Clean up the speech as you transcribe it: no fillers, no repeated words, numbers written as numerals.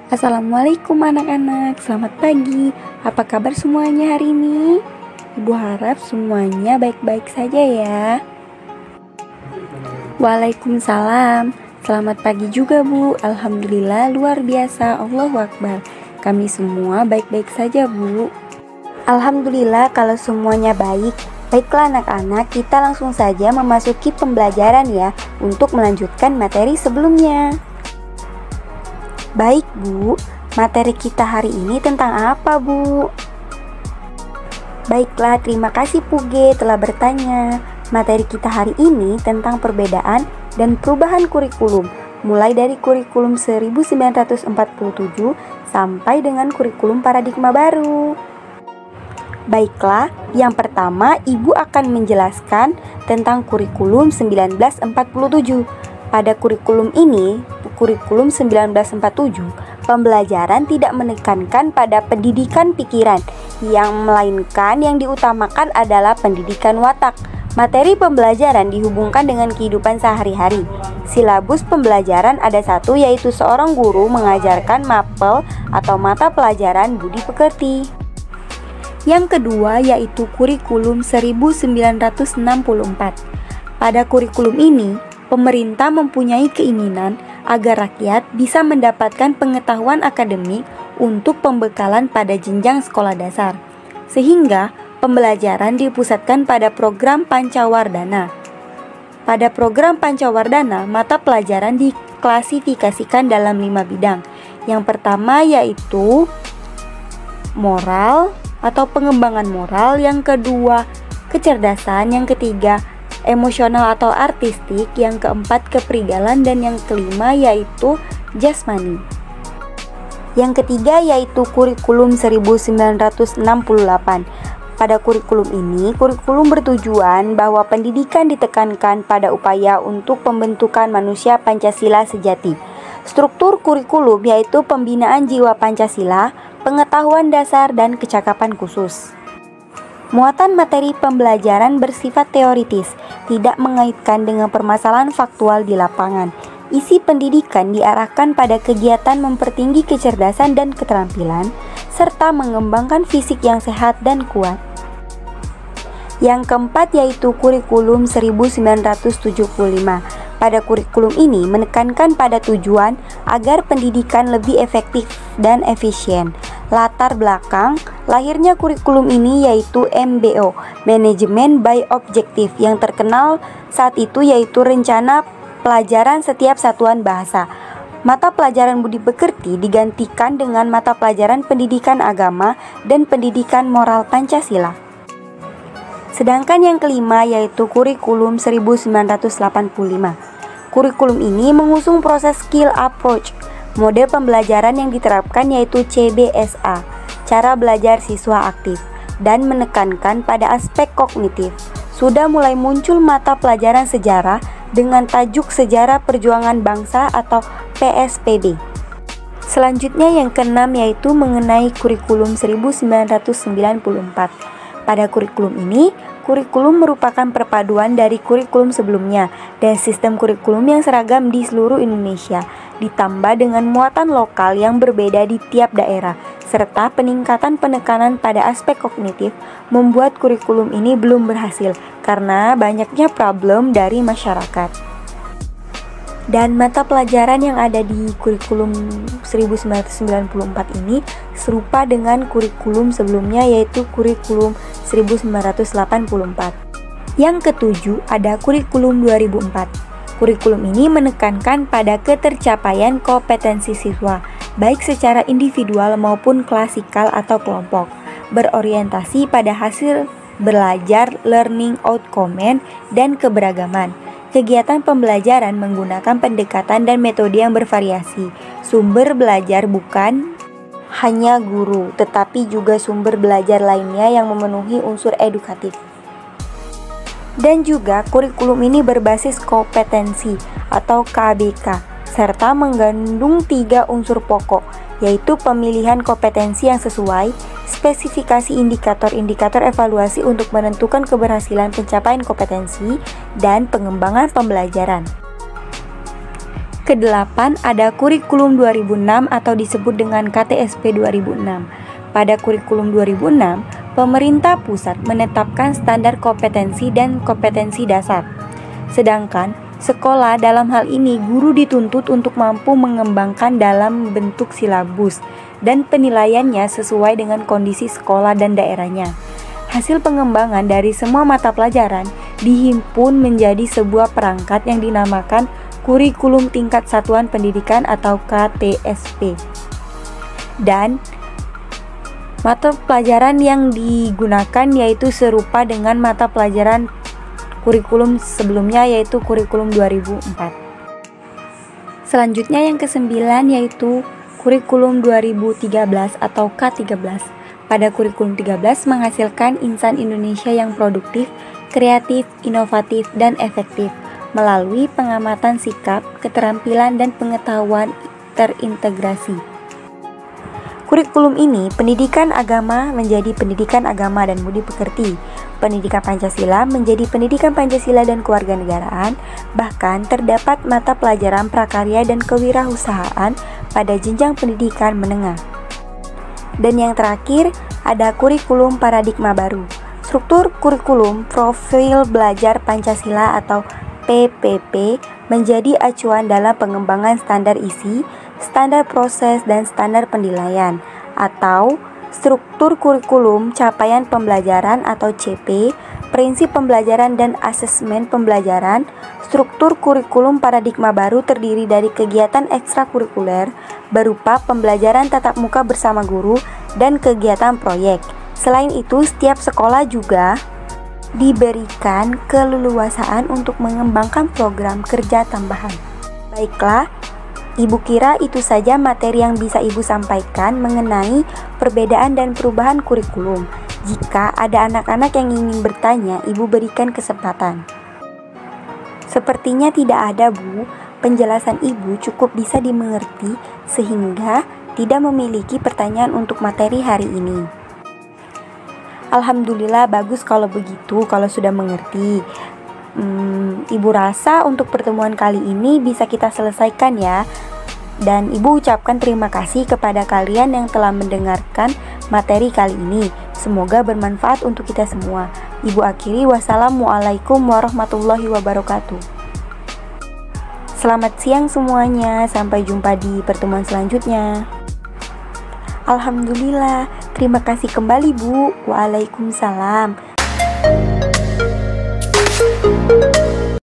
Assalamualaikum anak-anak, selamat pagi. Apa kabar semuanya hari ini? Ibu harap semuanya baik-baik saja ya. Waalaikumsalam. Selamat pagi juga Bu. Alhamdulillah luar biasa, Allahu Akbar. Kami semua baik-baik saja Bu. Alhamdulillah kalau semuanya baik. Baiklah anak-anak, kita langsung saja memasuki pembelajaran ya, untuk melanjutkan materi sebelumnya. Baik Bu, materi kita hari ini tentang apa Bu? Baiklah, terima kasih Puge telah bertanya. Materi kita hari ini tentang perbedaan dan perubahan kurikulum, mulai dari kurikulum 1947 sampai dengan kurikulum paradigma baru. Baiklah, yang pertama Ibu akan menjelaskan tentang kurikulum 1947. Pada kurikulum ini, kurikulum 1947, pembelajaran tidak menekankan pada pendidikan pikiran, yang melainkan yang diutamakan adalah pendidikan watak. Materi pembelajaran dihubungkan dengan kehidupan sehari-hari. Silabus pembelajaran ada satu, yaitu seorang guru mengajarkan mapel atau mata pelajaran budi pekerti. Yang kedua yaitu kurikulum 1964. Pada kurikulum ini, pemerintah mempunyai keinginan agar rakyat bisa mendapatkan pengetahuan akademik untuk pembekalan pada jenjang sekolah dasar, sehingga pembelajaran dipusatkan pada program Pancawardhana. Pada program Pancawardhana, mata pelajaran diklasifikasikan dalam 5 bidang. Yang pertama yaitu moral atau pengembangan moral, yang kedua kecerdasan, yang ketiga emosional atau artistik, yang keempat keprigalan, dan yang kelima yaitu jasmani. Yang ketiga yaitu kurikulum 1968. Pada kurikulum ini, kurikulum bertujuan bahwa pendidikan ditekankan pada upaya untuk pembentukan manusia Pancasila sejati. Struktur kurikulum yaitu pembinaan jiwa Pancasila, pengetahuan dasar, dan kecakapan khusus. Muatan materi pembelajaran bersifat teoritis, tidak mengaitkan dengan permasalahan faktual di lapangan. Isi pendidikan diarahkan pada kegiatan mempertinggi kecerdasan dan keterampilan, serta mengembangkan fisik yang sehat dan kuat. Yang keempat yaitu kurikulum 1975. Pada kurikulum ini menekankan pada tujuan agar pendidikan lebih efektif dan efisien. Latar belakang lahirnya kurikulum ini yaitu MBO, Management by Objective, yang terkenal saat itu yaitu rencana pelajaran setiap satuan bahasa. Mata pelajaran budi pekerti digantikan dengan mata pelajaran pendidikan agama dan pendidikan moral Pancasila. Sedangkan yang kelima yaitu kurikulum 1985. Kurikulum ini mengusung proses skill approach. Model pembelajaran yang diterapkan yaitu CBSA, cara belajar siswa aktif, dan menekankan pada aspek kognitif. Sudah mulai muncul mata pelajaran sejarah dengan tajuk Sejarah Perjuangan Bangsa atau PSPB. Selanjutnya yang keenam yaitu mengenai kurikulum 1994. Pada kurikulum ini, kurikulum merupakan perpaduan dari kurikulum sebelumnya dan sistem kurikulum yang seragam di seluruh Indonesia, ditambah dengan muatan lokal yang berbeda di tiap daerah, serta peningkatan penekanan pada aspek kognitif membuat kurikulum ini belum berhasil karena banyaknya problem dari masyarakat. Dan mata pelajaran yang ada di kurikulum 1994 ini serupa dengan kurikulum sebelumnya yaitu kurikulum 1984. Yang ketujuh ada kurikulum 2004. Kurikulum ini menekankan pada ketercapaian kompetensi siswa, baik secara individual maupun klasikal atau kelompok, berorientasi pada hasil belajar, learning outcome, dan keberagaman. Kegiatan pembelajaran menggunakan pendekatan dan metode yang bervariasi. Sumber belajar bukan hanya guru, tetapi juga sumber belajar lainnya yang memenuhi unsur edukatif. Dan juga kurikulum ini berbasis kompetensi atau KBK, serta mengandung 3 unsur pokok, yaitu pemilihan kompetensi yang sesuai, spesifikasi indikator-indikator evaluasi untuk menentukan keberhasilan pencapaian kompetensi, dan pengembangan pembelajaran. Kedelapan, ada kurikulum 2006 atau disebut dengan KTSP 2006. Pada kurikulum 2006, pemerintah pusat menetapkan standar kompetensi dan kompetensi dasar. Sedangkan sekolah dalam hal ini guru dituntut untuk mampu mengembangkan dalam bentuk silabus dan penilaiannya sesuai dengan kondisi sekolah dan daerahnya. Hasil pengembangan dari semua mata pelajaran dihimpun menjadi sebuah perangkat yang dinamakan Kurikulum Tingkat Satuan Pendidikan atau KTSP. Dan mata pelajaran yang digunakan yaitu serupa dengan mata pelajaran kurikulum sebelumnya, yaitu kurikulum 2004. Selanjutnya yang kesembilan yaitu kurikulum 2013 atau K13. Pada kurikulum 13 menghasilkan insan Indonesia yang produktif, kreatif, inovatif, dan efektif melalui pengamatan sikap, keterampilan, dan pengetahuan terintegrasi. Kurikulum ini, pendidikan agama menjadi pendidikan agama dan budi pekerti, pendidikan Pancasila menjadi pendidikan Pancasila dan kewarganegaraan, bahkan terdapat mata pelajaran prakarya dan kewirausahaan pada jenjang pendidikan menengah. Dan yang terakhir, ada kurikulum paradigma baru. Struktur kurikulum profil belajar Pancasila atau PPP menjadi acuan dalam pengembangan standar isi, standar proses, dan standar penilaian, atau struktur kurikulum capaian pembelajaran atau CP, prinsip pembelajaran dan asesmen pembelajaran. Struktur kurikulum paradigma baru terdiri dari kegiatan ekstrakurikuler berupa pembelajaran tatap muka bersama guru dan kegiatan proyek. Selain itu, setiap sekolah juga diberikan keleluasaan untuk mengembangkan program kerja tambahan. Baiklah, Ibu kira itu saja materi yang bisa Ibu sampaikan mengenai perbedaan dan perubahan kurikulum. Jika ada anak-anak yang ingin bertanya, Ibu berikan kesempatan. Sepertinya tidak ada, Bu. Penjelasan Ibu cukup bisa dimengerti sehingga tidak memiliki pertanyaan untuk materi hari ini. Alhamdulillah, bagus kalau begitu, kalau sudah mengerti. Ibu rasa untuk pertemuan kali ini bisa kita selesaikan ya. Dan Ibu ucapkan terima kasih kepada kalian yang telah mendengarkan materi kali ini. Semoga bermanfaat untuk kita semua. Ibu akhiri, wassalamualaikum warahmatullahi wabarakatuh. Selamat siang semuanya, sampai jumpa di pertemuan selanjutnya. Alhamdulillah, terima kasih kembali Bu. Waalaikumsalam.